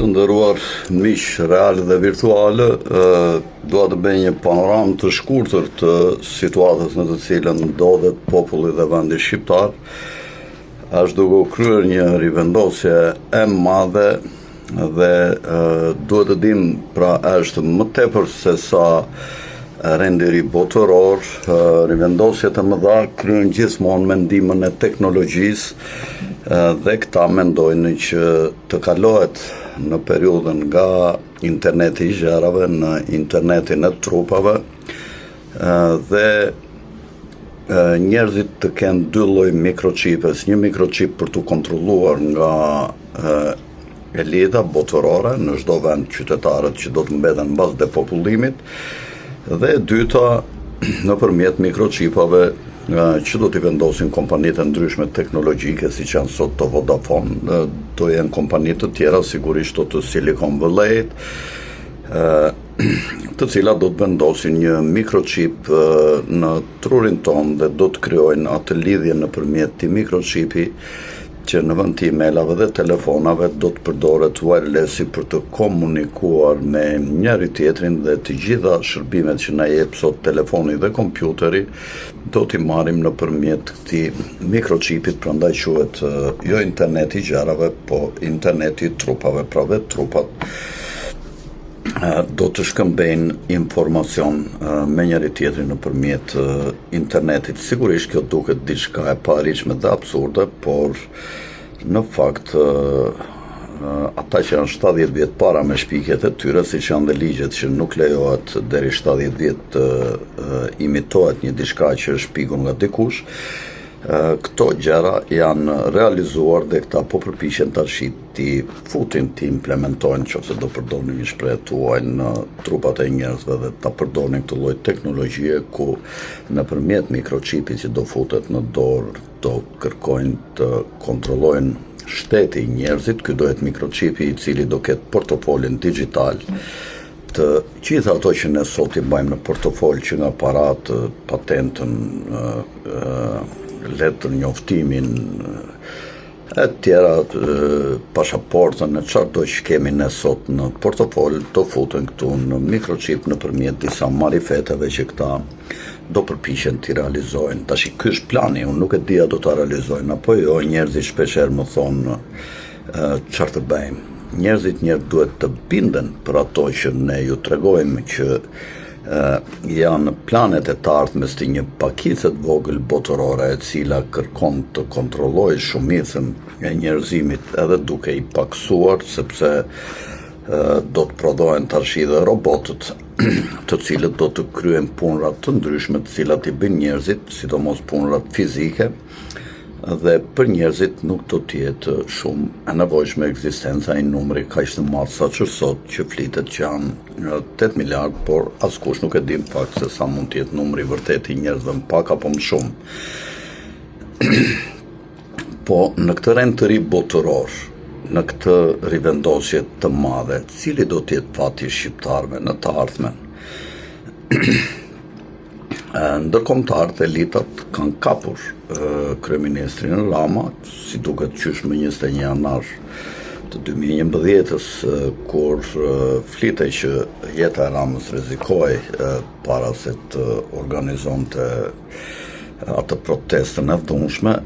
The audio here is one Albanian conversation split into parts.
Të nderuar miq real dhe virtual, dua të bëj një panoramë të shkurtër të situatës në të cilën ndodhet populli dhe vendi shqiptar. Është duke u kryer një rivendosje e madhe dhe duhet të dim pra është më tepër se sa rendiri botëror, rivendosjet e mëdha kryen gjithmonë me ndihmën e teknologjisë dhe këta mendojnë që të kalohet në periudhën nga interneti i gjërave në internetin e trupave dhe njerëzit të kenë dy lloj mikrochipes, një mikrochip për të kontrolluar nga elita botërore në çdo vend qytetarët që do të mbeten mbas depopullimit, dhe e dyta nëpërmjet mikrochipave që do t'i vendosin kompanitë ndryshme teknologjike, siç janë sot të Vodafone, do jenë kompanitë të tjera, sigurisht të Silicon Valley, të cilat do të vendosin një mikrochip në trurin ton dhe do të krijojnë atë lidhje nëpërmjet këtij mikrochipi që në vend të emailave dhe telefonave do të përdoret wirelessi për të komunikuar me njëri tjetrin, dhe të gjitha shërbimet që na jep sot telefoni dhe kompjuteri do t'i marrim nëpërmjet këtij mikrochipit, prandaj quhet jo interneti i gjërave, po interneti i trupave, pra vetë trupat do të shkëmbejnë informacion me njëri tjetrin nëpërmjet internetit. Sigurisht kjo duket diçka e paarritshme dhe absurde, por në fakt ata që janë 70 vjet para me shpikjet e tyre, siç janë dhe ligjet që nuk lejohet deri 70 vjet të imitohet një diçka që është shpikur nga dikush, këto gjëra janë realizuar dhe këta po përpiqen tash ti futin, ti implementojnë, nëse do përdorin një shprehje tuaj, në trupat e njerëzve dhe ta përdorin këtë lloj teknologjie ku nëpërmjet mikrochipit që do futet në dorë do kërkojnë të kontrollojnë shteti i njerëzit. Ky do jetë mikrochipi i cili do ketë portofolin digjital të gjitha ato që ne sot i bëjmë në portofol, që nga parat, patentën, letër njoftimin e tjera, pasaportën, e çfarë do që kemi ne sot në portofol, do futen këtu në mikrochip nëpërmjet disa marifeteve që këta do përpiqen t'i realizojnë. Tash ky është plani, unë nuk e di a do ta realizojnë apo jo. Njerëzit shpeshherë më thonë çfarë të bëjmë. Njerëzit duhet të binden për ato që ne ju tregojmë që janë planet e të ardhmes të një pakicë të vogël botërore e cila kërkon të kontrollojë shumicën e njerëzimit edhe duke i paksuar, sepse do të prodhohen tash dhe robotët të cilët do të kryejnë punëra të ndryshme të cilat i bëjnë njerëzit, sidomos punërat fizike, dhe për njerëzit nuk do të jetë shumë e nevojshme ekzistenca i numri kaq të madh sa që sot, që flitet që janë 8 miliard, por askush nuk e di në fakt se sa mund të jetë numri vërtet i njerëzve, më pak apo më shumë. Po në këtë rend të ri botëror, në këtë rivendosje të madhe, cili do të jetë fati i shqiptarëve në të ardhmen? Ndërkombëtarët, elitat kanë kapur kryeministrin Rama, si duket qysh më 21 janar të 2011-s, kur flitej që jeta e Ramës rrezikoi para se të organizonte atë protestën e dhunshme,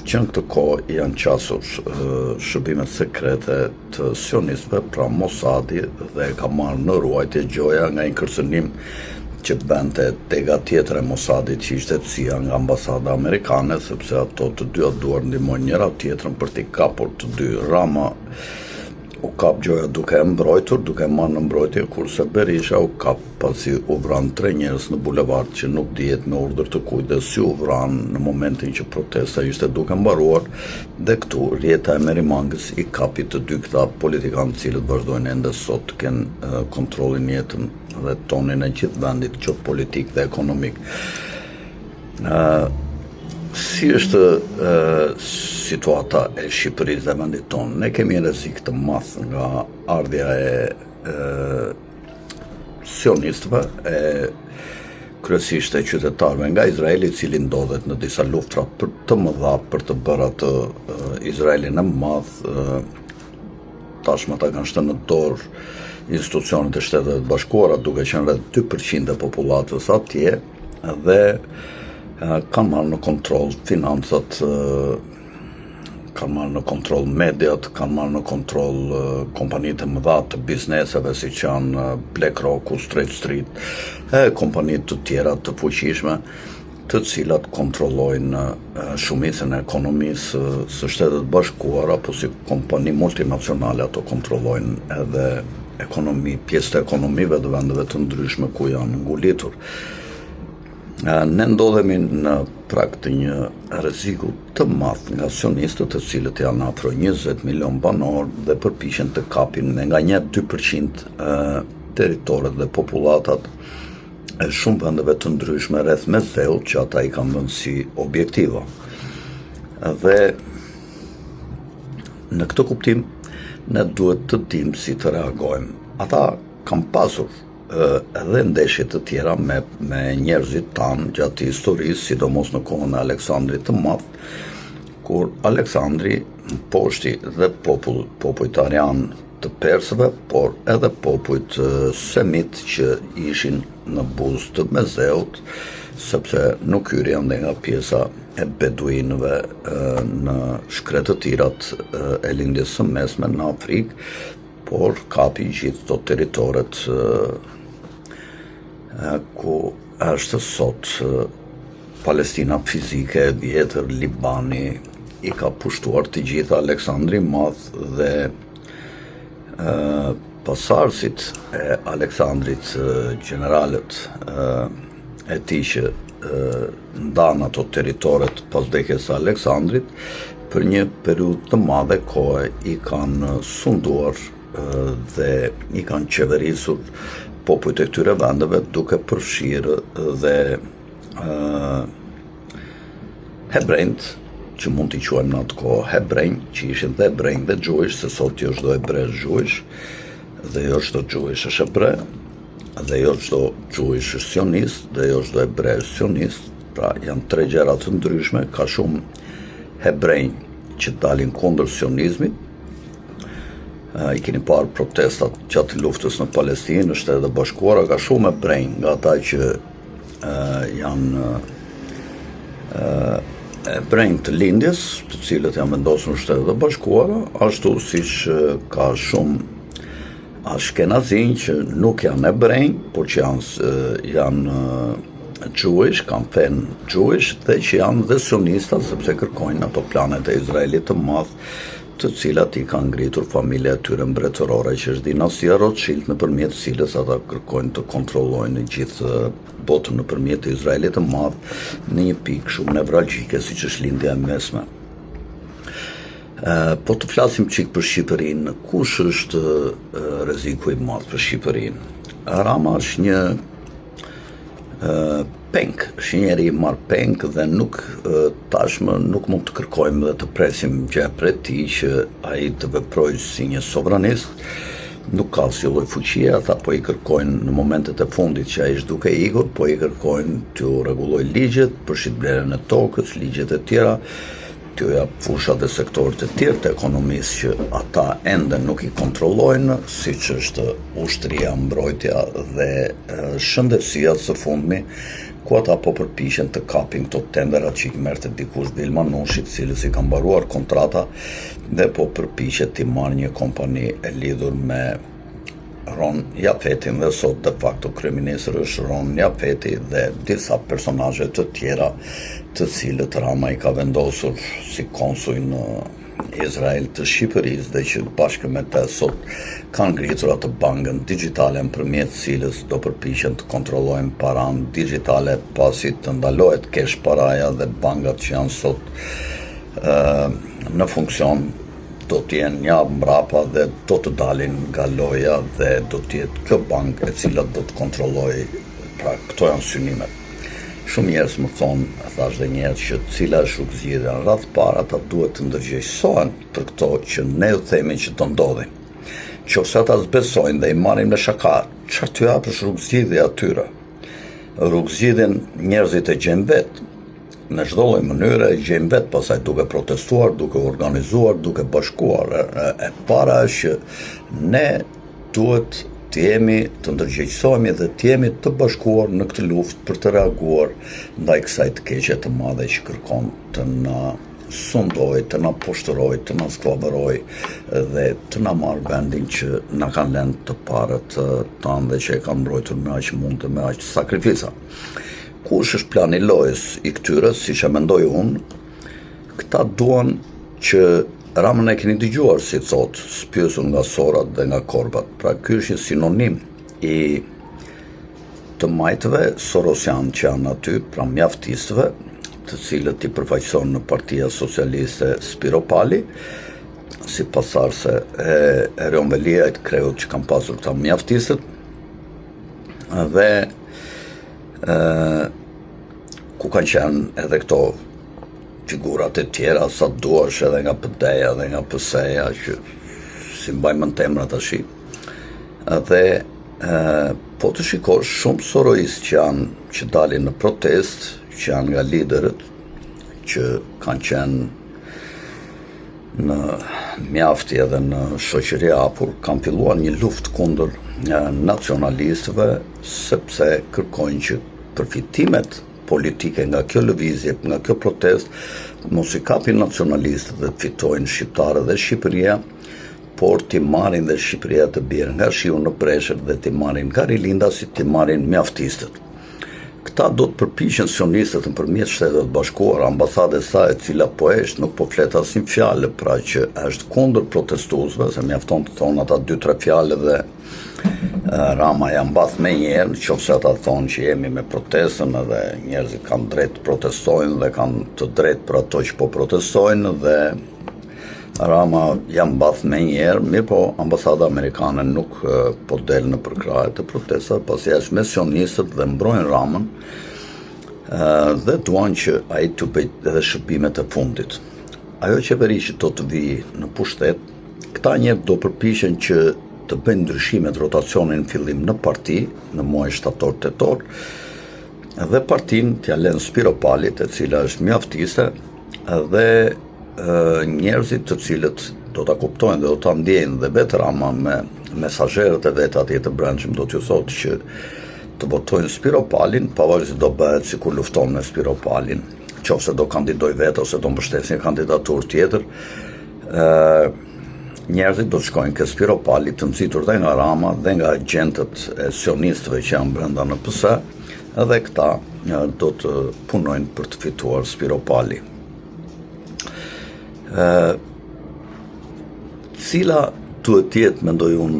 që në këtë kohë janë qasur shërbimet sekrete të sionistëve, pra Mossadi, dhe ka marrë në ruajtje gjoja nga një kërcënim që bente tega tjetër e Mossadit, që ishte CIA nga ambasada amerikane, sepse ato të dyja duar ndihmojnë njëra tjetrën për t'i kapur të dy. Rama u kap gjoja duke e mbrojtur, duke marrë në mbrojtje, kurse Berisha u kap pasi u vran 3 njerëz në bulevard që nuk dihet me urdhër të kujt, si u vran në momentin që protesta ishte duke mbaruar, dhe këtu rjeta e Merimangës i kapi të dy këta politikanë të cilët vazhdojnë ende sot të kenë kontrollin jetën dhe tonin e gjithë vendit, që politik dhe ekonomik. Si është situata e Shqipërisë dhe vendit tonë? Ne kemi rrezik të madh nga ardhja e sionistëve, kryesisht e qytetarëve nga Izraeli, i cili ndodhet në disa luftra të mëdha për të bërë atë Izraelin e madh tashmë ata kanë shtë në dorë institucionet e Shtetet Bashkuara, duke qenë rreth 2% e popullatës atje, dhe kanë marrë në kontroll financat, kanë marrë në kontroll mediat, kanë marrë në kontroll kompanitë e mëdha të bizneseve siç janë BlackRock, State Street, e kompanitë të tjera të fuqishme, të cilat kontrollojnë shumicën e ekonomisë së Shtetet Bashkuara, apo si kompani multinacionale ato kontrollojnë edhe pjesë të ekonomive të vendeve të ndryshme ku janë ngulitur. Ne ndodhemi në prag të një rreziku të madh nga aksionistët, të cilët janë afro 20 milion banor dhe përpiqen të kapin me nga 1-2% territoret dhe populatat e shumë vendeve të ndryshme rreth Meseut, që ata i kanë vënë si objektiva. Dhe në këtë kuptim ne duhet të dimë si të reagojmë. Ata kanë pasur edhe ndeshje të tjera me njerëzit tanë gjatë historisë, sidomos në kohën e Aleksandrit të Madh, kur Aleksandri poshti dhe popujt arian të persëve, por edhe popujt semit që ishin në buzë të Meseut, sepse nuk hyri ende nga pjesa e beduinëve në shkretë të tirat e lindjes së mesme në Afrikë, por kapi gjithë të teritoret ku është sot Palestina fizike e vjetër, Libani, i ka pushtuar të gjitha Aleksandri i Madh, dhe pasardhësit e Aleksandrit, gjeneralet e tij që ndanë ato teritoret pas vdekjes së Aleksandrit, për një periudhë të madhe kohe i kanë sunduar dhe i kanë qeverisur popujt e këtyre vendeve, duke përfshirë dhe hebrejt, që mund t'i quajmë në atë kohë hebrejt, që ishin dhe hebrejt dhe gjuish, se sot jo çdo hebrej gjuish, dhe jo çdo gjuish është hebre, dhe jo çdo gjuish është sionist, dhe jo çdo hebrej është sionist. Pra janë tre gjëra të ndryshme. Ka shumë hebrej që dalin kundër sionizmit. I keni parë protestat gjatë luftës në Palestinë, në Shtetet e Bashkuara, ka shumë hebrej nga ata që janë hebrej të lindjes, të cilët janë vendosur në Shtetet e Bashkuara, ashtu siç ka shumë ashkenazin që nuk janë hebrej, por që janë Jewish, kanë fen Jewish, dhe që janë dhe sionista, sepse kërkojnë ato planet e Izraelit të madh, të cilat i kanë ngritur familja e tyre mbretërore, që është dinastia Rothschild, nëpërmjet cilës ata kërkojnë të kontrollojnë gjithë botën nëpërmjet të Izraelit të madh, në një pikë shumë nevralgjike, siç është lindja e mesme. Po të flasim çik për Shqipërinë, kush është rreziku i madh për Shqipërinë? Rama është një peng, është njeri i marr peng, dhe tashmë nuk mund të kërkojmë dhe të presim gjë prej tij që ai të veprojë si një sovranist. Nuk ka si lloj fuqie, ata po i kërkojnë në momentet e fundit që ai është duke ikur, po i kërkojnë t'u rregullojë ligjet për shitblerjen e tokës, ligjet e tjera, t'u jap fushat dhe sektorët e tjerë të ekonomisë që ata ende nuk i kontrollojnë, siç është ushtria, mbrojtja dhe shëndetësia së fundmi, ku ata po përpiqen të kapin këto tenderat që i merrte dikush Dilma Nushit, i cili si ka mbaruar kontrata, dhe po përpiqet të marrë një kompani e lidhur me Ron Jafetin, dhe sot de facto kryeministri është Ron Jafeti, dhe disa personazhe të tjera, të cilët Rama i ka vendosur si konsull në Izrael të Shqipërisë, dhe që bashkë me të sot kanë ngritur atë bankën digjitale nëpërmjet cilës do përpiqen të kontrollojnë paranë digjitale, pasi të ndalohet kesh paraja, dhe bankat që janë sot në funksion do të jenë një mbrapa dhe do të dalin nga loja, dhe do të jetë kjo bankë e cila do të kontrollojë. Pra këto janë synimet. Shumë njerëz më thonë, thash dhe njerëz, që cila është rrugëzjedhja. Rreth parë ata duhet të ndërgjegjësohen për këto që ne u themi që do ndodhin. Qofse ata zbesojnë dhe i marrin me shaka, çfarë t'u japësh rrugëzjedhje atyre? Rrugëzjedhjen njerëzit e gjejnë vetë. në çdo lloj mënyre gjejmë vetë pasaj duke protestuar, duke organizuar, duke bashkuar. E para është që ne duhet të jemi të ndërgjegjësohemi dhe të jemi të bashkuar në këtë luftë për të reaguar ndaj kësaj të keqe të madhe që kërkon të na sundoj, të na poshtëroj, të na sklavëroj dhe të na marrë vendin që na kanë lënë të parët tanë dhe që e kanë mbrojtur me aq mund të me aq sakrifisa. Kush është plani i lojës i këtyre, siç e mendoj unë, këta duan që Ramën e keni dëgjuar si thot, spjësur nga sorat dhe nga korbat. Pra ky është një sinonim i të majtëve sorosian që janë aty, pra mjaftistëve, të cilët i përfaqëson në Partia Socialiste Spiro Pali, si pasardhëse e Reonvelia e të kreut që kanë pasur këta mjaftistët, dhe ku kanë qenë edhe këto figurat e tjera sa duash edhe nga PD-ja dhe nga PS-ja që si mbajmë në temra tash. Dhe po të shikosh shumë soroist që dalin në protest, që janë nga liderët që kanë qenë në mjafti edhe në shoqëri hapur, kanë filluar një luftë kundër nacionalistëve sepse kërkojnë që përfitimet politike nga kjo lëvizje, nga kjo protest, mos i kapin nacionalistët dhe të fitojnë shqiptarët dhe Shqipëria, por t'i marrin dhe Shqipëria të bjerë nga shiu në preshër dhe t'i marrin nga rilindasit, t'i marrin mjaftistët. Këta do të përpiqen sionistët nëpërmjet Shtetet Bashkuara, ambasade saj e cila po është nuk po flet asnjë fjalë, pra që është kundër protestuesve, se mjafton të thonë ata 2-3 fjalë dhe Rama ja mbath me njerë, nëse ata thonë që jemi me protestën edhe njerëzit kanë drejt të protestojnë dhe kanë të drejt për ato që po protestojnë dhe Rama ja mbath me njerë, mirë po ambasada amerikane nuk po del në përkraje të protestave, pasi është me sionistët dhe mbrojnë Ramën dhe duan që ai të bëjë edhe shërbimet e fundit. Ajo qeveri që do të vijë në pushtet, këta njerëz do përpiqen që të bëjnë ndryshimet rotacionin fillim në parti, në muaj shtator-tetor, dhe partin t'ja lënë Spiro Palit, e cila është mjaftiste, dhe njerëzit të cilët do ta kuptojnë dhe do ta ndjejnë dhe vetë Rama me mesazherët e vet atje të brendshëm do t'ju thotë që të votojnë Spiro Palin, pavarësisht do bëhet sikur lufton me Spiro Palin, qofse do kandidoj vetë ose do mbështesë një kandidaturë tjetër. Njerëzit do të shkojnë ke Spiro Pali të nxitur dhe nga Rama dhe nga agentët e sionistëve që janë brenda në PS, edhe këta do të punojnë për të fituar Spiro Pali. Cila duhet të jetë, mendoj unë,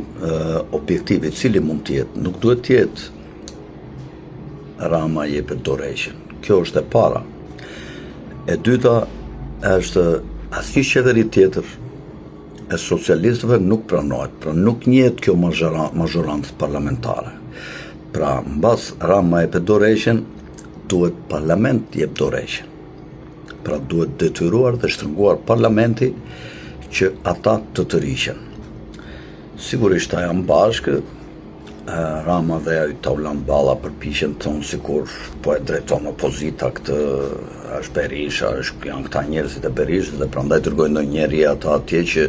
objektivi, cili mund të jetë, nuk duhet të jetë Rama jepet dorëshën. Kjo është e para. E dyta është asnjë qeveri tjetër e socialistëve nuk pranohet, pra nuk njihet kjo mazhorancë parlamentare. Pra mbas Rama jepet dorëshën, duhet parlament jep dorëshën. Pra duhet detyruar dhe shtrënguar parlamenti që ata të riqen. Sigurisht ta janë bashkë, Rama dhe ai Taulan Balla përpiqen tonë sikur po e drejton opozita këtë është Berisha, janë këta njerëzit e Berishës dhe prandaj dërgojnë ndonjëri ata atje që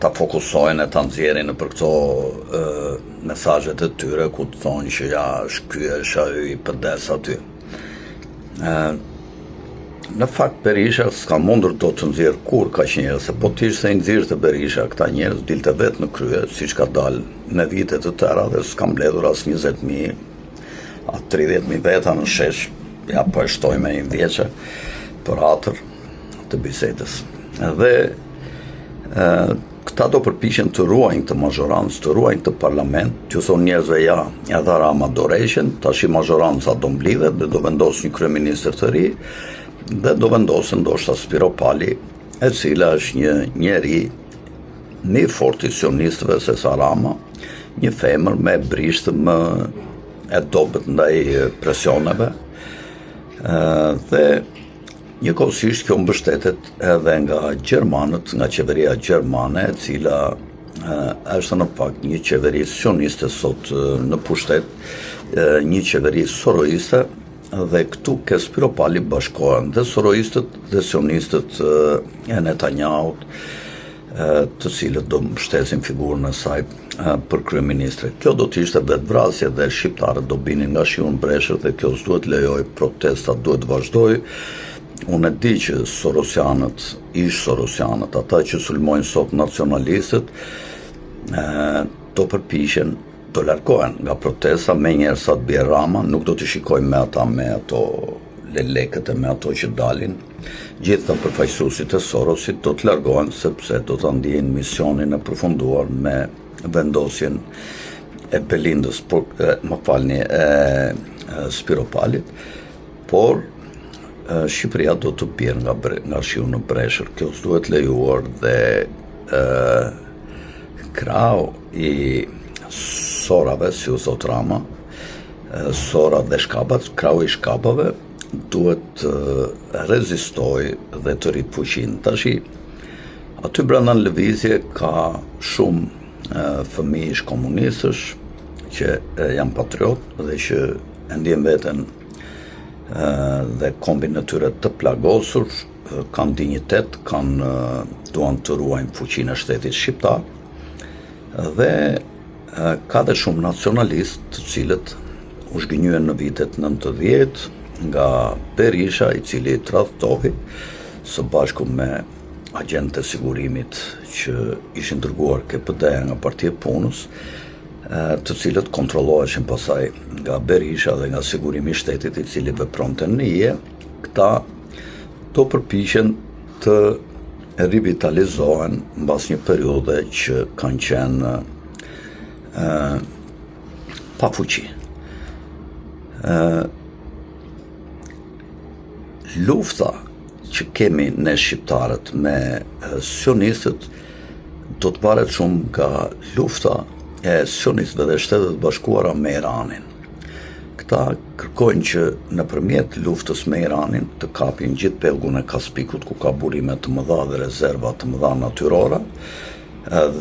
ta fokusojnë e ta nxjerrin nëpër këto mesazhet e tyre ku të thonë që ja është ky është ai i PD-s aty. Në fakt Berisha s'ka mundur do të nxjerrë kur kaq njerëz, se po të ishte nxjerrte Berisha, këta njerëz dilte vetë në krye, siç ka dalë në vite të tëra dhe s'ka mbledhur as 20.000, a 30.000 veta në shesh, ja po e shtoj me 1 vjeçë për atër të bisedës. Dhe këta do përpiqen të ruajnë të mazhorancë, të ruajnë të parlament, t'ju thonë njerëzve ja dha Rama dorëshën, tash mazhoranca do mblidhet dhe do vendos një kryeministër të ri, dhe do vendosën ndoshta Spiro Pali, e cila është një njeri më i fortë i sionistëve se sa Rama, një femër me brishtë më e dobët ndaj presioneve, dhe njëkohësisht kjo mbështetet edhe nga gjermanët, nga qeveria gjermane, e cila është në fakt një qeveri sioniste sot në pushtet, një qeveri soroiste, dhe këtu ke Spiropali bashkohen dhe soroistët dhe sionistët e Netanyahut, të cilët do mbështesin figurën e saj për kryeministre. Kjo do të ishte vetvrasje dhe shqiptarët do binin nga shiu në breshër dhe kjo s'duhet lejoj, protestat duhet vazhdoj. Unë e di që sorosianët, ish sorosianët, ata që sulmojnë sot nacionalistët, do përpishen, do largohen nga protesta me njerë sa të bje Rama, nuk do të shikojmë me ata me ato lelekët e me ato që dalin. Gjitha përfaqësuesit e Sorosit do të largohen sepse do të ndiejnë misionin e përfunduar me vendosjen e Belindës, Spiropalit, por Shqipëria do të bjerë nga shiu në breshër. Kjo s'duhet lejuar dhe krau i sorave, si u thot Rama, sora dhe shkabat, krau i shkapave, duhet rezistoj dhe të rritë fuqin. Tashi, aty brenda në lëvizje ka shumë fëmijësh komunistësh që janë patriot dhe që e ndjen veten dhe kombin e tyre të plagosur, kanë dinjitet, duan të ruajnë fuqinë e shtetit shqiptar dhe ka dhe shumë nacionalistë të cilët u zhgënjyen në vitet 90 nga Berisha, i cili tradhtohi së bashku me agjentë e sigurimit që ishin dërguar KPD-ja nga Partia e Punës, të cilët kontrolloheshin pasaj nga Berisha dhe nga sigurimi i shtetit i cili vepronte në IE. Këta do përpiqen të rivitalizohen mbas një periudhe që kanë qenë pa fuqi. Lufta që kemi ne shqiptarët me sionistët do të varet shumë nga lufta e sionistëve dhe Shtetet Bashkuara me Iranin. Këta kërkojnë që nëpërmjet luftës me Iranin të kapin gjithë pellgun e Kaspikut, ku ka burime të mëdha dhe rezerva të mëdha natyrore,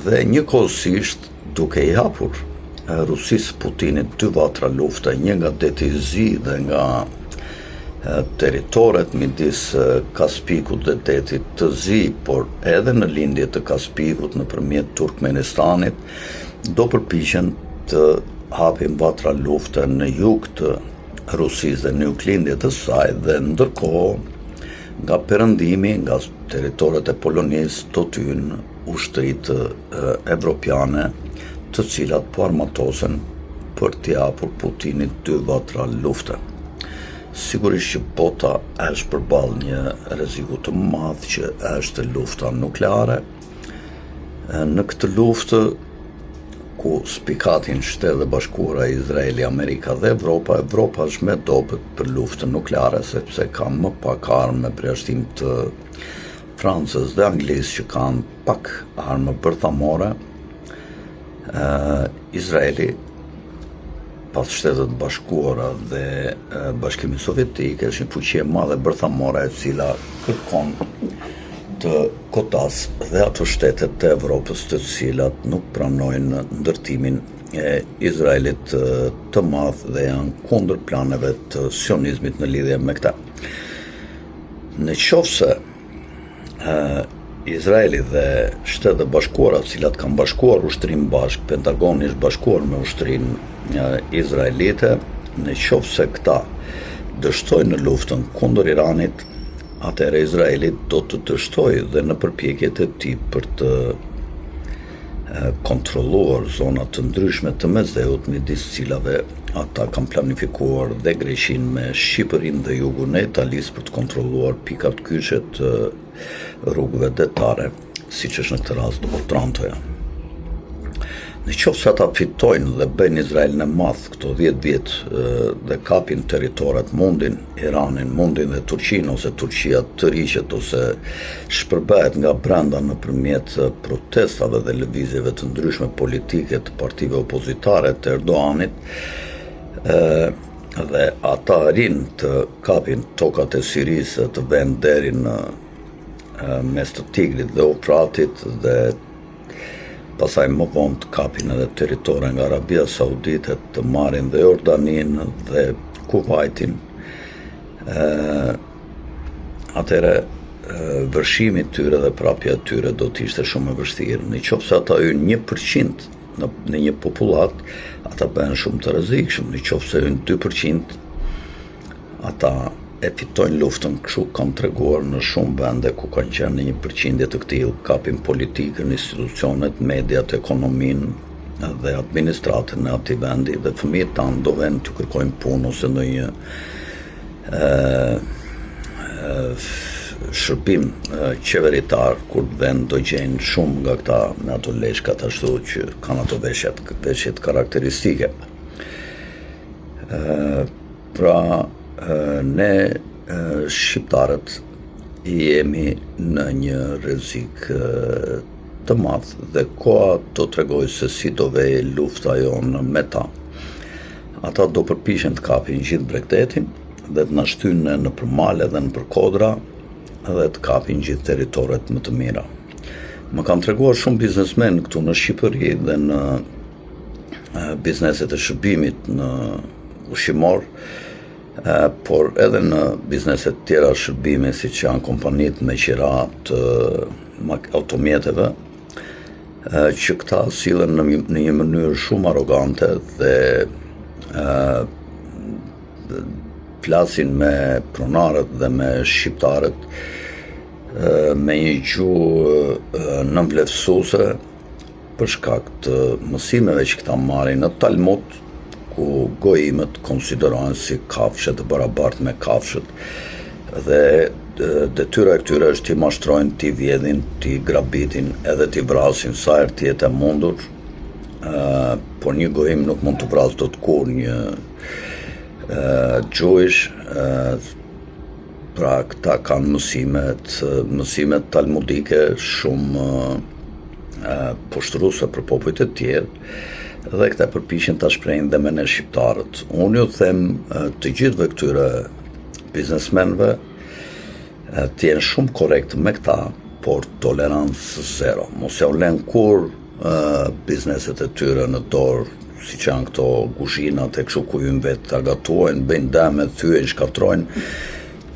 dhe njëkohësisht duke i hapur Rusisë Putinit 2 vatra lufte, një nga deti i Zi dhe nga teritoret midis Kaspikut dhe detit të Zi, por edhe në lindje të Kaspikut nëpërmjet Turkmenistanit, do përpiqen të hapin vatra lufte në jug të Rusisë dhe në juglindje të saj, dhe ndërkohë nga perëndimi, nga teritoret e Polonisë do të hyjnë ushtrit evropiane, të cilat po armatosen për t'i hapur Putinit 2 vatra lufte. Sigurisht që bota është përballë një rreziku të madh që është lufta nukleare. Në këtë luftë ku spikatin Shtetet e Bashkuara, Izraeli, Amerika dhe Evropa është me dobët për luftën nukleare, sepse ka më pak armë me përjashtim të Francës dhe Anglisë që kanë pak armë bërthamore. Izraeli, pas Shtetet Bashkuara dhe Bashkimi Sovjetik, është një fuqi e madhe bërthamore e cila kërkon të kotas dhe ato shtetet të Evropës të cilat nuk pranojnë ndërtimin e Izraelit të madh dhe janë kundër planeve të sionizmit në lidhje me këta. Në qoftë se Izraeli dhe Shtetet e Bashkuara, të cilat kanë bashkuar ushtrin bashk, Pentagoni është bashkuar me ushtrin izraelite, në qoftë se këta dështojnë në luftën kundër Iranit, atëherë Izraeli do të dështojë dhe në përpjekjet e tij për të kontrolluar zona të ndryshme të Mesdheut, midis cilave ata kanë planifikuar dhe Greqinë me Shqipërinë dhe jugun e Italisë për të kontrolluar pikat kyçe të rrugëve detare, siç është në këtë rast Otrantoja. Në qoftë se ata fitojnë dhe bëjnë Izraelin e madh këto 10 vjet dhe kapin territoret, mundin Iranin, mundin dhe Turqinë, ose Turqia të riqet ose shpërbehet nga brenda nëpërmjet protestave dhe lëvizjeve të ndryshme politike të partive opozitare të Erdoganit, dhe ata arrin të kapin tokat e Sirisë, të vënë deri në mes të Tigrit dhe Eufratit, dhe pasaj më vonë të kapin edhe territore nga Arabia Saudite, të marrin dhe Jordaninë dhe Kuvajtin, Atëre vërshimi tyre dhe prapja tyre do të ishte shumë e vështirë. Në qoftë se ata hyn 1% në një popullat, ata bëhen shumë të rrezikshëm. Në qoftë se hyn 2%, ata e fitojnë luftën. Kështu kam treguar në shumë vende ku kanë qenë në një përqindje të këtillë, kapin politikën, institucionet, mediat, ekonominë dhe administratën në atij vendi, dhe fëmijët tanë do vënë të kërkojnë punë ose ndonjë shërbim qeveritar, kur vend do gjejnë shumë nga këta me ato leshkat ashtu që kanë ato veshjet karakteristike. Pra ne shqiptarët jemi në një rrezik të madh dhe koha do t'rregoj se si do vej lufta jonë me ta. Ata do përpiqen të kapin gjithë Bregdetin dhe të na shtynë në përmale dhe në përkodra dhe të kapin gjithë territoret më të mira. Më kanë treguar shumë biznesmen këtu në Shqipëri dhe në bizneset e shërbimit në ushqimor, por edhe në bizneset tjera shërbimi, siç janë kompanitë me qira të automjeteve, që këta sillen në një mënyrë shumë arrogante dhe flasin me pronarët dhe me shqiptarët me një gjuhë nënvlerësuese për shkak të mësimeve që këta marrin në Talmud, ku gojimet konsiderohen si kafshë të barabartë me kafshët, dhe detyra e këtyre është t'i mashtrojnë, t'i vjedhin, t'i grabitin, edhe t'i vrasin sa herë të jetë e mundur, por një gojim nuk mund të vrasë dot kur një gjuhish. Pra këta kanë mësimet talmudike shumë poshtruese për popujt e tjerë, dhe këta përpiqen ta shprehin dhe me ne shqiptarët. Unë ju them të gjithëve këtyre biznesmenëve të jenë shumë korrekt me këta, por tolerancë zero. Mos ja u lën kur bizneset e tyre në dorë, siç janë këto kuzhinat e kështu ku hyn vetë ta gatuajnë, bëjnë dëme, thyejnë, shkatrojnë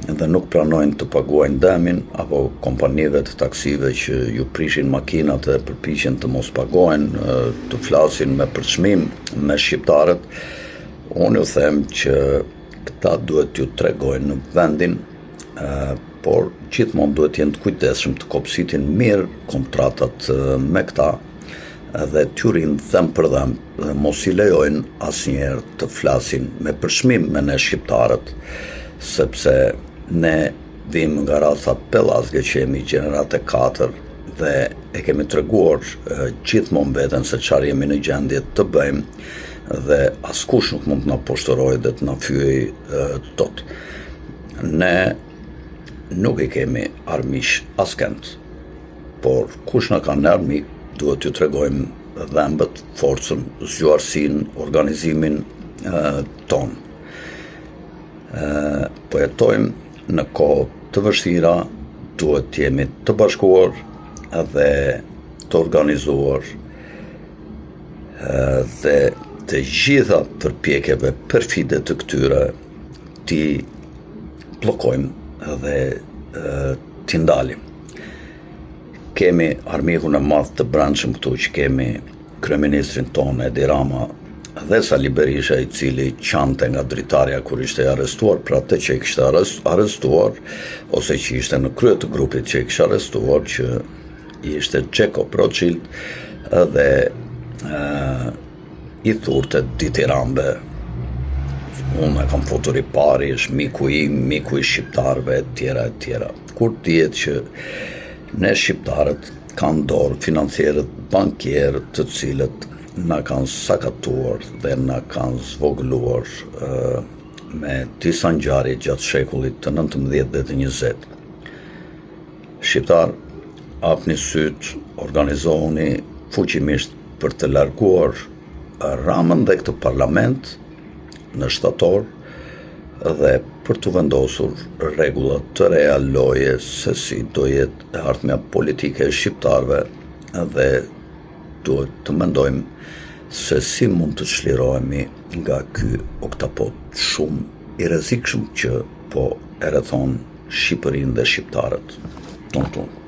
dhe nuk pranojnë të paguajnë dëmin, apo kompanive të taksive që ju prishin makinat dhe përpiqen të mos pagojnë, të flasin me përçmim me shqiptarët. Unë ju them që këta duhet t'ju tregojnë në vendin, por gjithmonë duhet jenë të kujdesshëm të kopsitin mirë kontratat me këta dhe t'ju rinë dhem për dhem dhe mos i lejojnë asnjëherë të flasin me përçmim me ne shqiptarët, sepse ne vim nga raca pellazge që jemi gjenerate 4 dhe e kemi treguar gjithmonë veten se çfarë jemi në gjendje të bëjmë dhe askush nuk mund të na poshtërojë dhe të na fyejë dot. Ne nuk i kemi armiq askënd, por kush na ka në armik duhet t'ju tregojmë dhembët, forcën, zgjuarsinë, organizimin ton. Po jetojmë në kohë të vështira, duhet të jemi të bashkuar dhe të organizuar dhe të gjitha përpjekjeve perfide të këtyre t'i bllokojmë dhe t'i ndalim. Kemi armikun e madh të brendshëm këtu, që kemi kryeministrin tonë Edi Rama dhe Sali Berisha, i cili qante nga dritarja kur ishte arrestuar për atë që i kishte arrestuar, ose që ishte në krye të grupit që i kishte arrestuar, që ishte Jacob Rothschild, dhe i thurte ditirambe. Unë e kam fotur i pari, është miku im, miku i shqiptarëve, etj. Kur dihet që ne shqiptarët kanë dorë financierët, bankierët, të cilët na kanë sakatuar dhe na kanë zvogëluar me disa ngjarje gjatë shekullit të 19 dhe të 20. Shqiptar, hapni syt, organizohuni fuqimisht për të larguar Ramën dhe këtë parlament në shtator dhe për të vendosur rregulla të reja loje se si do jetë ardhmja politike e shqiptarëve, dhe duhet të mendojmë se si mund të çlirohemi nga ky oktapod shumë i rrezikshëm që po e rrethon Shqipërinë dhe shqiptarët. Ton ton.